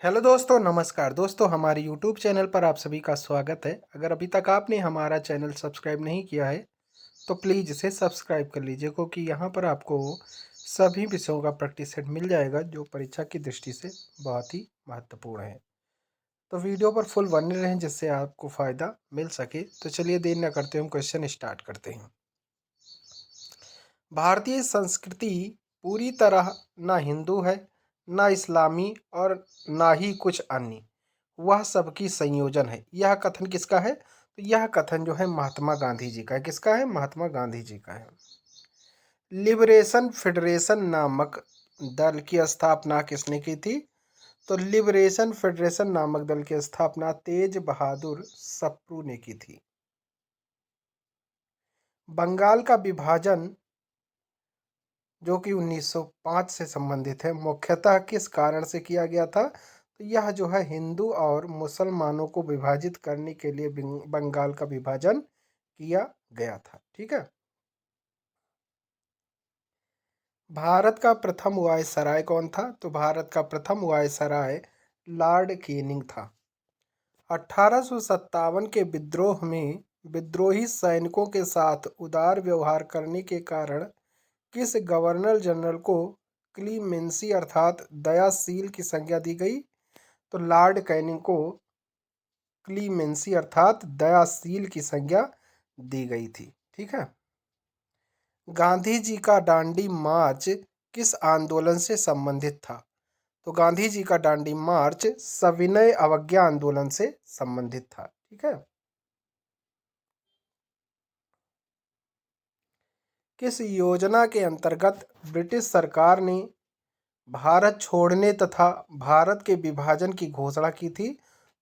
Hello दोस्तों, नमस्कार दोस्तों। हमारे यूट्यूब चैनल पर आप सभी का स्वागत है। अगर अभी तक आपने हमारा चैनल सब्सक्राइब नहीं किया है तो प्लीज़ इसे सब्सक्राइब कर लीजिए, क्योंकि यहाँ पर आपको सभी विषयों का प्रैक्टिस सेट मिल जाएगा जो परीक्षा की दृष्टि से बहुत ही महत्वपूर्ण है। तो वीडियो पर फुल बने रहें जिससे आपको फ़ायदा मिल सके। तो चलिए देर न करते हम क्वेश्चन स्टार्ट करते हैं। भारतीय संस्कृति पूरी तरह न हिंदू है, न इस्लामी और ना ही कुछ अन्य, वह सबकी संयोजन है। यह कथन किसका है? तो यह कथन जो है महात्मा गांधी जी का है। किसका है? महात्मा गांधी जी का है। लिबरेशन फेडरेशन नामक दल की स्थापना किसने की थी? तो लिबरेशन फेडरेशन नामक दल की स्थापना तेज बहादुर सप्रू ने की थी। बंगाल का विभाजन जो कि 1905 से संबंधित है, मुख्यतः किस कारण से किया गया था? तो यह जो है हिंदू और मुसलमानों को विभाजित करने के लिए बंगाल का विभाजन किया गया था। ठीक है। भारत का प्रथम वायसराय कौन था? तो भारत का प्रथम वायसराय लॉर्ड केनिंग था। 1857 के विद्रोह में विद्रोही सैनिकों के साथ उदार व्यवहार करने के कारण किस गवर्नर जनरल को क्लीमेंसी अर्थात दयाशील की संज्ञा दी गई? तो लॉर्ड कैनिंग को क्लीमेंसी अर्थात दयाशील की संज्ञा दी गई थी। ठीक है। गांधी जी का दांडी मार्च किस आंदोलन से संबंधित था? तो गांधी जी का दांडी मार्च सविनय अवज्ञा आंदोलन से संबंधित था। ठीक है। किस योजना के अंतर्गत ब्रिटिश सरकार ने भारत छोड़ने तथा भारत के विभाजन की घोषणा की थी?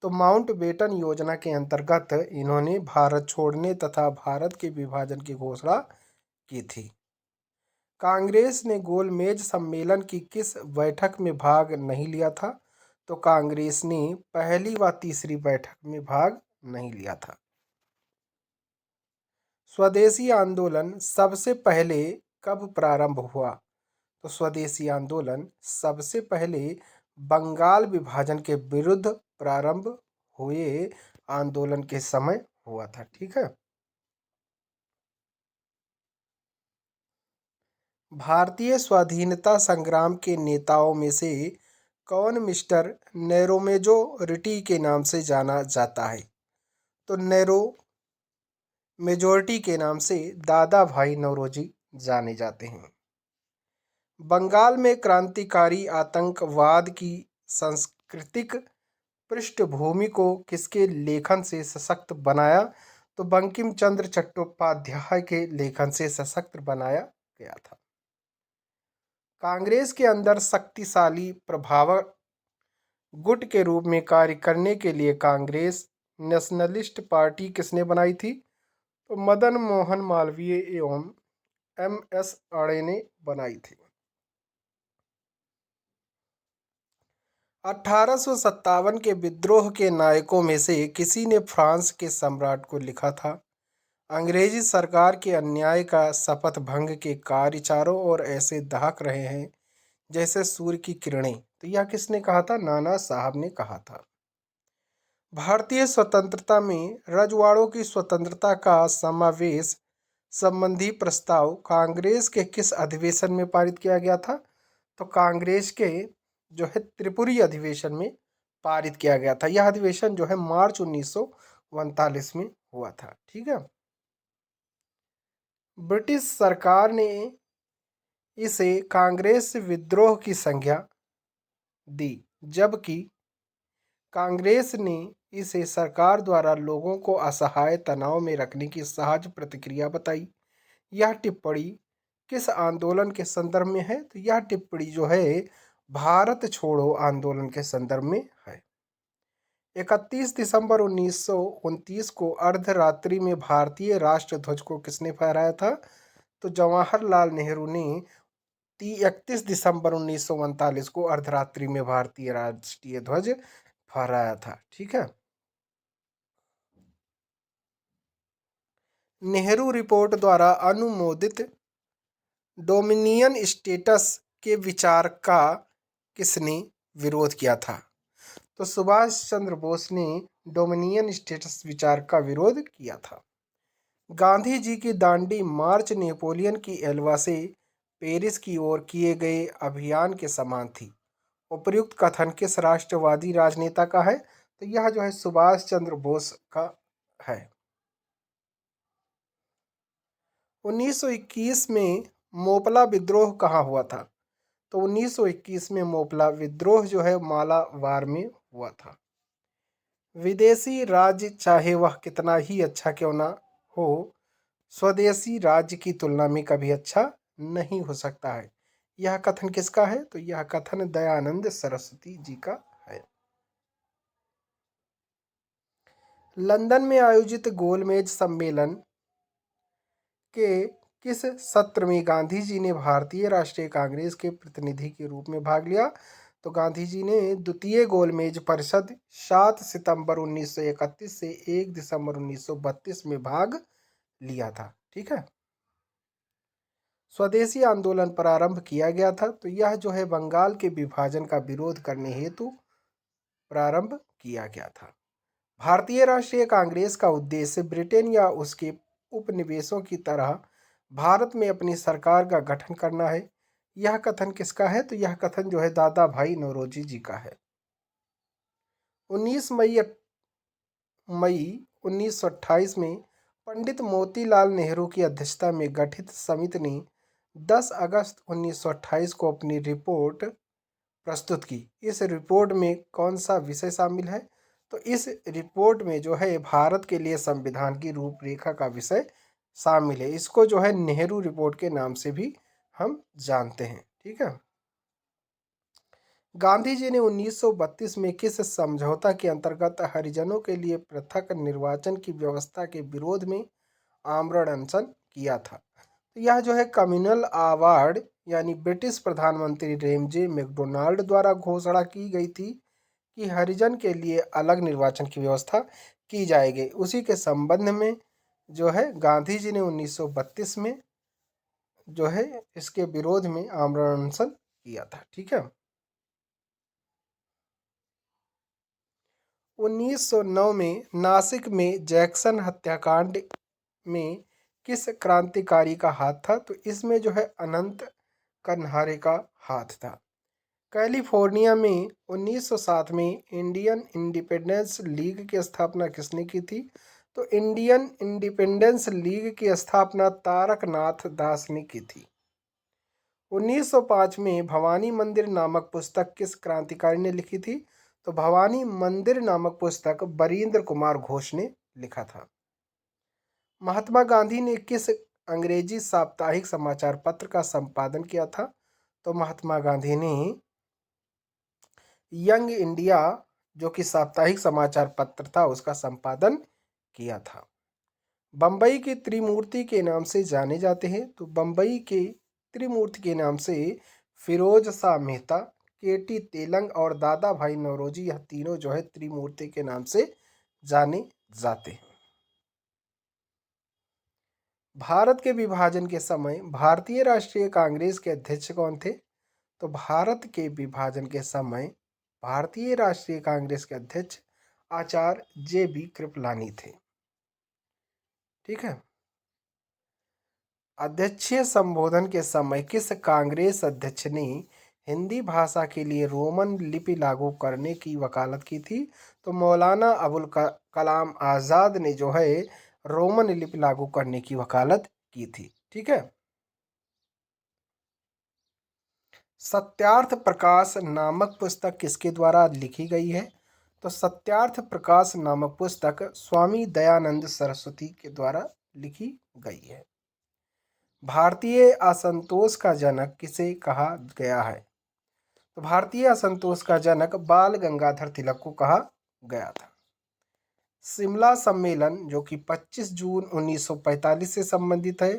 तो माउंटबेटन योजना के अंतर्गत इन्होंने भारत छोड़ने तथा भारत के विभाजन की घोषणा की थी। कांग्रेस ने गोलमेज सम्मेलन की किस बैठक में भाग नहीं लिया था? तो कांग्रेस ने पहली व तीसरी बैठक में भाग नहीं लिया था। स्वदेशी आंदोलन सबसे पहले कब प्रारंभ हुआ? तो स्वदेशी आंदोलन सबसे पहले बंगाल विभाजन के विरुद्ध प्रारंभ हुए आंदोलन के समय हुआ था। ठीक है। भारतीय स्वाधीनता संग्राम के नेताओं में से कौन मिस्टर नैरोमेजो रिटी के नाम से जाना जाता है? तो नैरो मेजोरिटी के नाम से दादा भाई नौरोजी जाने जाते हैं। बंगाल में क्रांतिकारी आतंकवाद की सांस्कृतिक पृष्ठभूमि को किसके लेखन से सशक्त बनाया? तो बंकिम चंद्र चट्टोपाध्याय के लेखन से सशक्त बनाया गया था। कांग्रेस के अंदर शक्तिशाली प्रभावक गुट के रूप में कार्य करने के लिए कांग्रेस नेशनलिस्ट पार्टी किसने बनाई थी? तो मदन मोहन मालवीय एवं एम.एस. आड़े ने बनाई थी। 1857 के विद्रोह के नायकों में से किसी ने फ्रांस के सम्राट को लिखा था, अंग्रेजी सरकार के अन्याय का शपथ भंग के कार्य चारों ओर ऐसे दहक रहे हैं जैसे सूर्य की किरणें। तो यह किसने कहा था? नाना साहब ने कहा था। भारतीय स्वतंत्रता में रजवाड़ों की स्वतंत्रता का समावेश संबंधी प्रस्ताव कांग्रेस के किस अधिवेशन में पारित किया गया था? तो कांग्रेस के जो है त्रिपुरी अधिवेशन में पारित किया गया था। यह अधिवेशन जो है मार्च 1939 में हुआ था। ठीक है। ब्रिटिश सरकार ने इसे कांग्रेस विद्रोह की संज्ञा दी, जबकि कांग्रेस ने इसे सरकार द्वारा लोगों को असहाय तनाव में रखने की सहज प्रतिक्रिया बताई। यह टिप्पणी किस आंदोलन के संदर्भ में है? तो यह टिप्पणी जो है भारत छोड़ो आंदोलन के संदर्भ में है। 31 दिसंबर 1929 को अर्धरात्रि में भारतीय राष्ट्र ध्वज को किसने फहराया था? तो जवाहरलाल नेहरू ने 31 दिसंबर 1939 को अर्धरात्रि में भारतीय राष्ट्रीय ध्वज फहराया था। ठीक है। नेहरू रिपोर्ट द्वारा अनुमोदित डोमिनियन स्टेटस के विचार का किसने विरोध किया था? तो सुभाष चंद्र बोस ने डोमिनियन स्टेटस विचार का विरोध किया था। गांधी जी की दांडी मार्च नेपोलियन की एल्वा से पेरिस की ओर किए गए अभियान के समान थी। उपर्युक्त कथन किस राष्ट्रवादी राजनेता का है? तो यह जो है सुभाष चंद्र बोस का है। 1921 में मोपला विद्रोह कहाँ हुआ था? तो 1921 में मोपला विद्रोह जो है मालाबार में हुआ था। विदेशी राज्य चाहे वह कितना ही अच्छा क्यों ना हो, स्वदेशी राज्य की तुलना में कभी अच्छा नहीं हो सकता है। यह कथन किसका है? तो यह कथन दयानंद सरस्वती जी का है। लंदन में आयोजित गोलमेज सम्मेलन के किस सत्र में गांधी जी ने भारतीय राष्ट्रीय कांग्रेस के प्रतिनिधि के रूप में भाग लिया? तो गांधी जी ने द्वितीय गोलमेज परिषद 7 सितंबर 1931 से 1 दिसंबर 1932 में भाग लिया था। ठीक है। स्वदेशी आंदोलन प्रारंभ किया गया था। तो यह जो है बंगाल के विभाजन का विरोध करने हेतु प्रारंभ किया गया था। भारतीय राष्ट्रीय कांग्रेस का उद्देश्य ब्रिटेन या उसके उपनिवेशों की तरह भारत में अपनी सरकार का गठन करना है। यह कथन किसका है? तो यह कथन जो है दादा भाई नौरोजी जी का है। 19 मई 1928 में पंडित मोतीलाल नेहरू की अध्यक्षता में गठित समिति ने 10 अगस्त 1928 को अपनी रिपोर्ट प्रस्तुत की। इस रिपोर्ट में कौन सा विषय शामिल है? तो इस रिपोर्ट में जो है भारत के लिए संविधान की रूपरेखा का विषय शामिल है। इसको जो है नेहरू रिपोर्ट के नाम से भी हम जानते हैं। ठीक है। गांधी जी ने 1932 में किस समझौता के अंतर्गत हरिजनों के लिए पृथक निर्वाचन की व्यवस्था के विरोध में आमरण अनशन किया था? तो यह जो है कम्युनल अवार्ड यानी ब्रिटिश प्रधानमंत्री रेमजे मैकडोनाल्ड द्वारा घोषणा की गई थी कि हरिजन के लिए अलग निर्वाचन की व्यवस्था की जाएगी। उसी के संबंध में जो है गांधी जी ने 1932 में जो है इसके विरोध में आमरण अनशन किया था। ठीक है। 1909 में नासिक में जैक्सन हत्याकांड में किस क्रांतिकारी का हाथ था? तो इसमें जो है अनंत कन्हारे का हाथ था। कैलिफोर्निया में 1907 में इंडियन इंडिपेंडेंस लीग की स्थापना किसने की थी? तो इंडियन इंडिपेंडेंस लीग की स्थापना तारकनाथ दास ने की थी। 1905 में भवानी मंदिर नामक पुस्तक किस क्रांतिकारी ने लिखी थी? तो भवानी मंदिर नामक पुस्तक बरींद्र कुमार घोष ने लिखा था। महात्मा गांधी ने किस अंग्रेजी साप्ताहिक समाचार पत्र का संपादन किया था? तो महात्मा गांधी ने यंग इंडिया जो कि साप्ताहिक समाचार पत्र था उसका संपादन किया था। बंबई की त्रिमूर्ति के नाम से जाने जाते हैं। तो बंबई के त्रिमूर्ति के नाम से फिरोज शाह मेहता, केटी तेलंग और दादा भाई नौरोजी, यह तीनों जो है त्रिमूर्ति के नाम से जाने जाते हैं। भारत के विभाजन के समय भारतीय राष्ट्रीय कांग्रेस के अध्यक्ष कौन थे? तो भारत के विभाजन के समय भारतीय राष्ट्रीय कांग्रेस के अध्यक्ष आचार्य JB कृपलानी थे। ठीक है। अध्यक्षीय संबोधन के समय किस कांग्रेस अध्यक्ष ने हिंदी भाषा के लिए रोमन लिपि लागू करने की वकालत की थी? तो मौलाना अबुल कलाम आज़ाद ने जो है रोमन लिपि लागू करने की वकालत की थी। ठीक है। सत्यार्थ प्रकाश नामक पुस्तक किसके द्वारा लिखी गई है? तो सत्यार्थ प्रकाश नामक पुस्तक स्वामी दयानंद सरस्वती के द्वारा लिखी गई है। भारतीय असंतोष का जनक किसे कहा गया है? तो भारतीय असंतोष का जनक बाल गंगाधर तिलक को कहा गया था। शिमला सम्मेलन जो कि 25 जून 1945 से संबंधित है,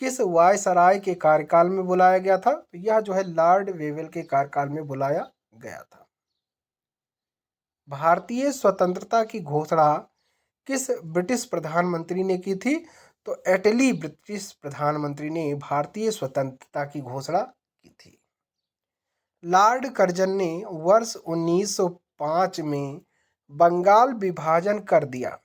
किस वायसराय के कार्यकाल में बुलाया गया था? तो यह जो है लॉर्ड वेवेल के कार्यकाल में बुलाया गया था। भारतीय स्वतंत्रता की घोषणा किस ब्रिटिश प्रधानमंत्री ने की थी? तो एटली ब्रिटिश प्रधानमंत्री ने भारतीय स्वतंत्रता की घोषणा की थी। लॉर्ड कर्जन ने वर्ष 1905 में बंगाल विभाजन कर दिया।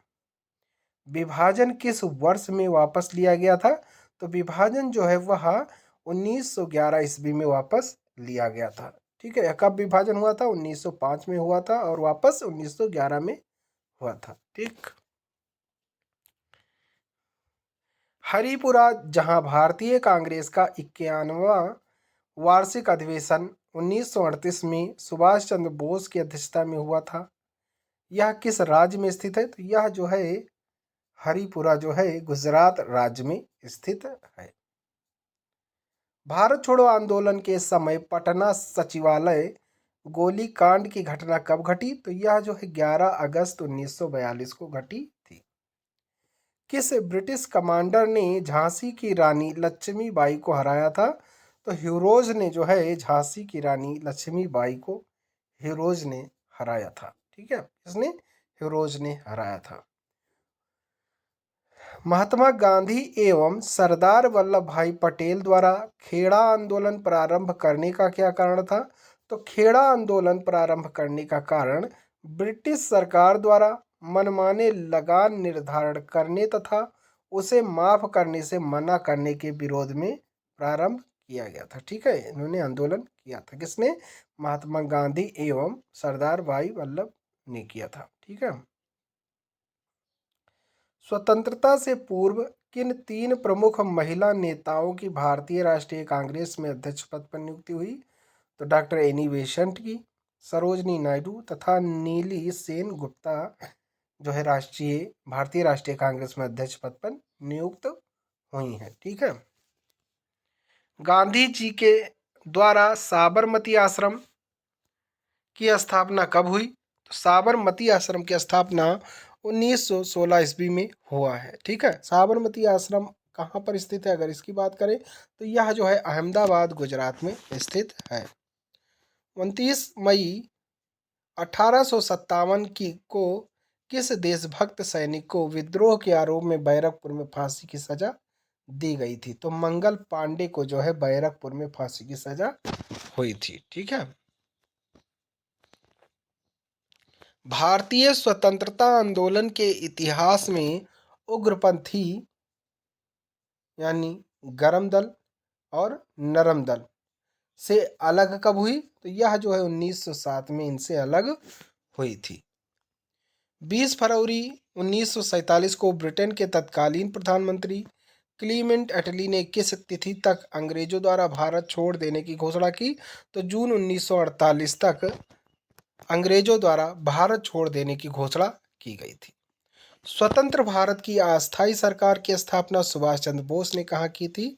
विभाजन किस वर्ष में वापस लिया गया था? तो विभाजन जो है वह 1911 ईस्वी में वापस लिया गया था। ठीक है, कब विभाजन हुआ था? 1905 में हुआ था और वापस 1911 में हुआ था। ठीक। हरिपुरा, जहां भारतीय कांग्रेस का 91वां वार्षिक अधिवेशन 1938 में सुभाष चंद्र बोस की अध्यक्षता में हुआ था, यह किस राज्य में स्थित है? तो यह जो है हरिपुरा जो है गुजरात राज्य में स्थित है। भारत छोड़ो आंदोलन के समय पटना सचिवालय गोलीकांड की घटना कब घटी? तो यह जो है 11 अगस्त 1942 को घटी थी। किस ब्रिटिश कमांडर ने झांसी की रानी लक्ष्मीबाई को हराया था? तो ह्यूरोज ने जो है झांसी की रानी लक्ष्मीबाई को ह्यूरोज ने हराया था। ठीक है, किसने? ह्यूरोज ने हराया था। महात्मा गांधी एवं सरदार वल्लभ भाई पटेल द्वारा खेड़ा आंदोलन प्रारंभ करने का क्या कारण था? तो खेड़ा आंदोलन प्रारंभ करने का कारण ब्रिटिश सरकार द्वारा मनमाने लगान निर्धारण करने तथा उसे माफ करने से मना करने के विरोध में प्रारंभ किया गया था। ठीक है, इन्होंने आंदोलन किया था। किसने? महात्मा गांधी एवं सरदार भाई वल्लभ ने किया था। ठीक है। स्वतंत्रता से पूर्व किन 3 प्रमुख महिला नेताओं की भारतीय राष्ट्रीय कांग्रेस में अध्यक्ष पद पर नियुक्ति हुई? तो डॉक्टर एनी बेसेंट की, सरोजनी नायडू तथा नीली सेन गुप्ता जो है भारतीय राष्ट्रीय कांग्रेस में अध्यक्ष पद पर नियुक्त हुई हैं। ठीक है। गांधी जी के द्वारा साबरमती आश्रम की स्थापना कब हुई? तो साबरमती आश्रम की स्थापना 1916 ईस्वी में हुआ है। ठीक है, साबरमती आश्रम कहाँ पर स्थित है? अगर इसकी बात करें तो यह जो है अहमदाबाद गुजरात में स्थित है। 29 मई 1857 को किस देशभक्त सैनिक को विद्रोह के आरोप में बैरकपुर में फांसी की सजा दी गई थी? तो मंगल पांडे को जो है बैरकपुर में फांसी की सजा हुई थी। ठीक है। भारतीय स्वतंत्रता आंदोलन के इतिहास में उग्रपंथी यानी गरम दल और नरम दल से अलग कब हुई? तो यह जो है 1907 में इनसे अलग हुई थी। 20 फरवरी 1947 को ब्रिटेन के तत्कालीन प्रधानमंत्री क्लीमेंट एटली ने किस तिथि तक अंग्रेजों द्वारा भारत छोड़ देने की घोषणा की? तो जून 1948 तक अंग्रेजों द्वारा भारत छोड़ देने की घोषणा की गई थी। स्वतंत्र भारत की अस्थायी सरकार की स्थापना सुभाष चंद्र बोस ने कहाँ की थी?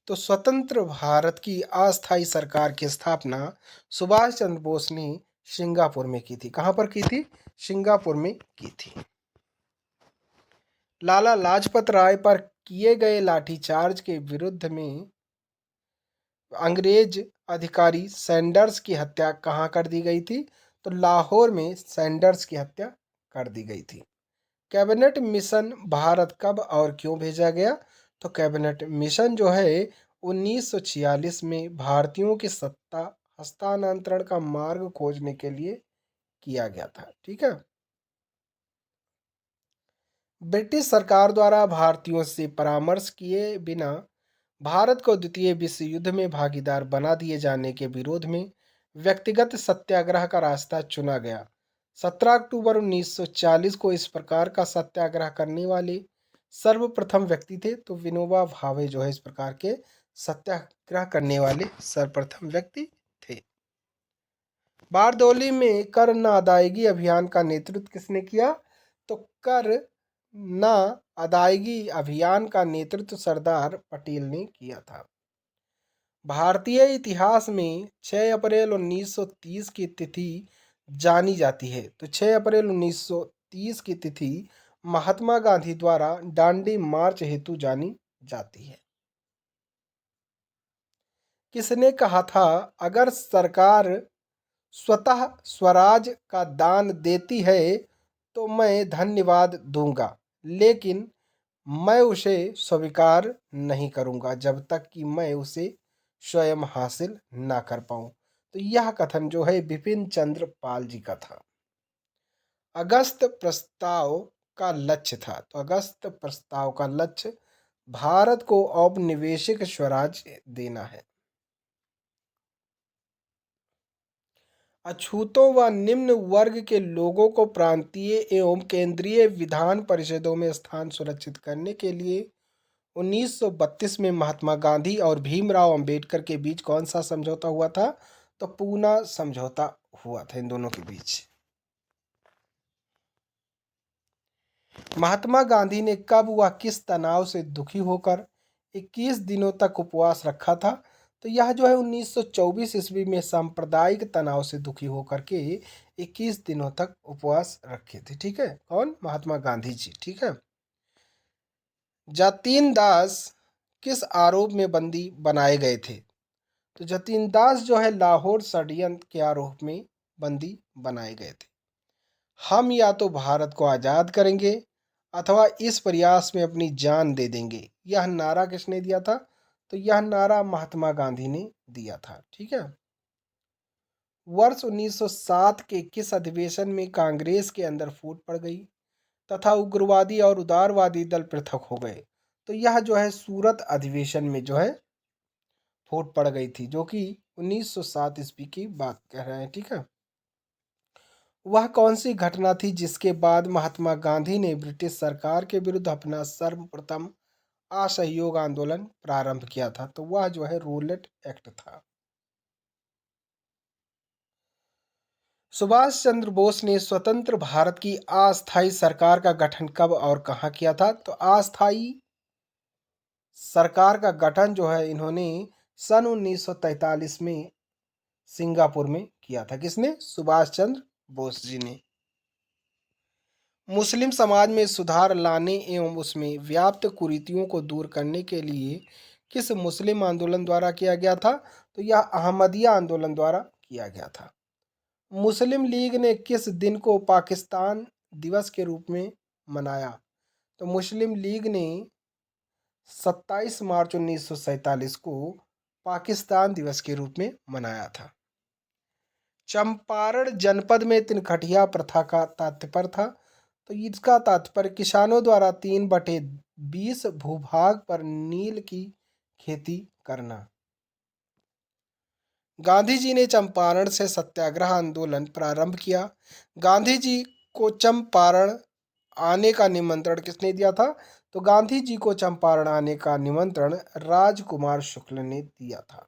तो स्वतंत्र भारत की अस्थायी सरकार की स्थापना सुभाष चंद्र बोस ने सिंगापुर में की थी। कहाँ पर की थी? सिंगापुर में की थी। लाला लाजपत राय पर किए गए लाठीचार्ज के विरुद्ध में अंग्रेज अधिकारी सैंडर्स की हत्या कहाँ कर दी गई थी? तो लाहौर में सैंडर्स की हत्या कर दी गई थी। कैबिनेट मिशन भारत कब और क्यों भेजा गया? तो कैबिनेट मिशन जो है 1946 में भारतीयों की सत्ता हस्तांतरण का मार्ग खोजने के लिए किया गया था। ठीक है। ब्रिटिश सरकार द्वारा भारतीयों से परामर्श किए बिना भारत को द्वितीय विश्व युद्ध में भागीदार बना दिए जाने के विरोध में व्यक्तिगत सत्याग्रह का रास्ता चुना गया। 17 अक्टूबर 1940 को इस प्रकार का सत्याग्रह करने वाले सर्वप्रथम व्यक्ति थे। तो विनोबा भावे जो है इस प्रकार के सत्याग्रह करने वाले सर्वप्रथम व्यक्ति थे। बारदौली में कर न अदायगी अभियान का नेतृत्व किसने किया? तो कर न अदायगी अभियान का नेतृत्व सरदार पटेल ने किया था। भारतीय इतिहास में 6 अप्रैल 1930 की तिथि जानी जाती है। तो 6 अप्रैल 1930 की तिथि महात्मा गांधी द्वारा दांडी मार्च हेतु जानी जाती है। किसने कहा था अगर सरकार स्वतः स्वराज का दान देती है तो मैं धन्यवाद दूंगा, लेकिन मैं उसे स्वीकार नहीं करूंगा जब तक कि मैं उसे स्वयं हासिल ना कर पाऊं। तो यह कथन जो है बिपिन चंद्र पाल जी का था। अगस्त प्रस्ताव का लक्ष्य था। तो अगस्त प्रस्ताव का लक्ष्य भारत को औपनिवेशिक स्वराज्य देना है। अछूतों व निम्न वर्ग के लोगों को प्रांतीय एवं केंद्रीय विधान परिषदों में स्थान सुनिश्चित करने के लिए 1932 में महात्मा गांधी और भीमराव अंबेडकर के बीच कौन सा समझौता हुआ था? तो पूना समझौता हुआ था इन दोनों के बीच। महात्मा गांधी ने कब व किस तनाव से दुखी होकर 21 दिनों तक उपवास रखा था? तो यह जो है 1924 ईस्वी में सांप्रदायिक तनाव से दुखी होकर के 21 दिनों तक उपवास रखे थे। ठीक है, कौन? महात्मा गांधी जी। ठीक है। जतीन दास किस आरोप में बंदी बनाए गए थे? तो जतीन दास जो है लाहौर षड्यंत्र के आरोप में बंदी बनाए गए थे। हम या तो भारत को आजाद करेंगे अथवा इस प्रयास में अपनी जान दे देंगे, यह नारा किसने दिया था? तो यह नारा महात्मा गांधी ने दिया था। ठीक है। वर्ष 1907 के किस अधिवेशन में कांग्रेस के अंदर फूट पड़ गई तथा उग्रवादी और उदारवादी दल पृथक हो गए? तो यह जो है सूरत अधिवेशन में जो है फूट पड़ गई थी, जो कि 1907 ईस्वी की बात कह रहे हैं। ठीक है। वह कौन सी घटना थी जिसके बाद महात्मा गांधी ने ब्रिटिश सरकार के विरुद्ध अपना सर्वप्रथम असहयोग आंदोलन प्रारंभ किया था? तो वह जो है रूलेट एक्ट था। सुभाष चंद्र बोस ने स्वतंत्र भारत की अस्थायी सरकार का गठन कब और कहाँ किया था? तो अस्थायी सरकार का गठन जो है इन्होंने सन 1943 में सिंगापुर में किया था। किसने? सुभाष चंद्र बोस जी ने। मुस्लिम समाज में सुधार लाने एवं उसमें व्याप्त कुरीतियों को दूर करने के लिए किस मुस्लिम आंदोलन द्वारा किया गया था? तो यह अहमदिया आंदोलन द्वारा किया गया था। मुस्लिम लीग ने किस दिन को पाकिस्तान दिवस के रूप में मनाया? तो मुस्लिम लीग ने 27 मार्च 1947 को पाकिस्तान दिवस के रूप में मनाया था। चंपारण जनपद में तिनकठिया प्रथा का तात्पर्य था? तो इसका तात्पर्य किसानों द्वारा 3/20 भूभाग पर नील की खेती करना। गांधी जी ने चंपारण से सत्याग्रह आंदोलन प्रारंभ किया। गांधी जी को चंपारण आने का निमंत्रण किसने दिया था? तो गांधी जी को चंपारण आने का निमंत्रण राजकुमार शुक्ल ने दिया था।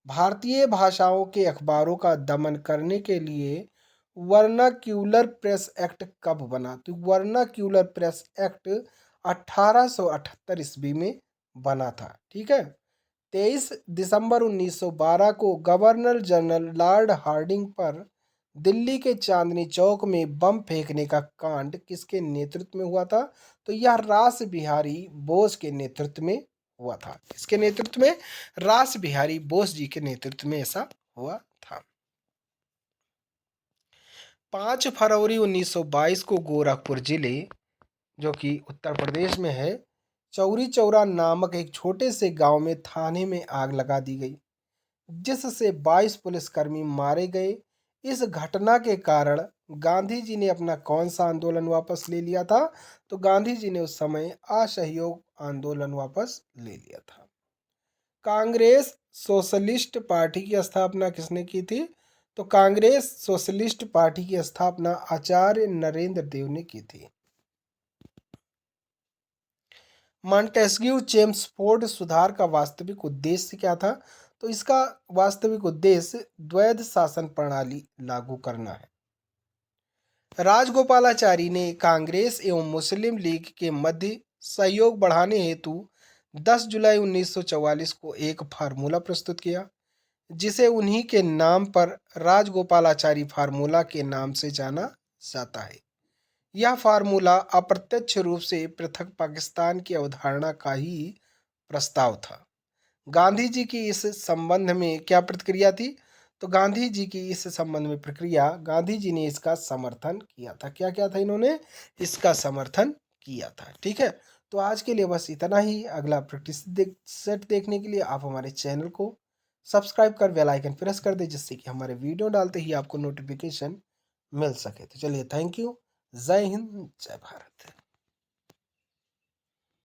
भारतीय भाषाओं के अखबारों का दमन करने के लिए वर्नाक्यूलर प्रेस एक्ट कब बना? तो वर्नाक्यूलर प्रेस एक्ट 1878 ईस्वी में बना था। ठीक है। 23 दिसंबर 1912 को गवर्नर जनरल लॉर्ड हार्डिंग पर दिल्ली के चांदनी चौक में बम फेंकने का कांड किसके नेतृत्व में हुआ था? तो यह रास बिहारी बोस के नेतृत्व में हुआ था। किसके नेतृत्व में? रास बिहारी बोस जी के नेतृत्व में ऐसा हुआ था। 5 फरवरी 1922 को गोरखपुर जिले, जो कि उत्तर प्रदेश में है, चौरी चौरा नामक एक छोटे से गांव में थाने में आग लगा दी गई, जिससे 22 पुलिसकर्मी मारे गए। इस घटना के कारण गांधी जी ने अपना कौन सा आंदोलन वापस ले लिया था? तो गांधी जी ने उस समय असहयोग आंदोलन वापस ले लिया था। कांग्रेस सोशलिस्ट पार्टी की स्थापना किसने की थी? तो कांग्रेस सोशलिस्ट पार्टी की स्थापना आचार्य नरेंद्र देव ने की थी। मॉन्टेस्क्यू चेम्सफोर्ड सुधार का वास्तविक उद्देश्य क्या था? तो इसका वास्तविक उद्देश्य द्वैध शासन प्रणाली लागू करना है। राजगोपालाचारी ने कांग्रेस एवं मुस्लिम लीग के मध्य सहयोग बढ़ाने हेतु 10 जुलाई 1944 को एक फार्मूला प्रस्तुत किया, जिसे उन्हीं के नाम पर राजगोपालाचारी फार्मूला के नाम से जाना जाता है। यह फार्मूला अप्रत्यक्ष रूप से पृथक पाकिस्तान की अवधारणा का ही प्रस्ताव था। गांधी जी की इस संबंध में क्या प्रतिक्रिया थी? तो गांधी जी की इस संबंध में प्रक्रिया, गांधी जी ने इसका समर्थन किया था। क्या क्या था? इन्होंने इसका समर्थन किया था। ठीक है। तो आज के लिए बस इतना ही। अगला प्रैक्टिस सेट देखने के लिए आप हमारे चैनल को सब्सक्राइब कर बेल आइकन प्रेस कर दे, जिससे कि हमारे वीडियो डालते ही आपको नोटिफिकेशन मिल सके। तो चलिए, थैंक यू। जय हिंद, जय भारत।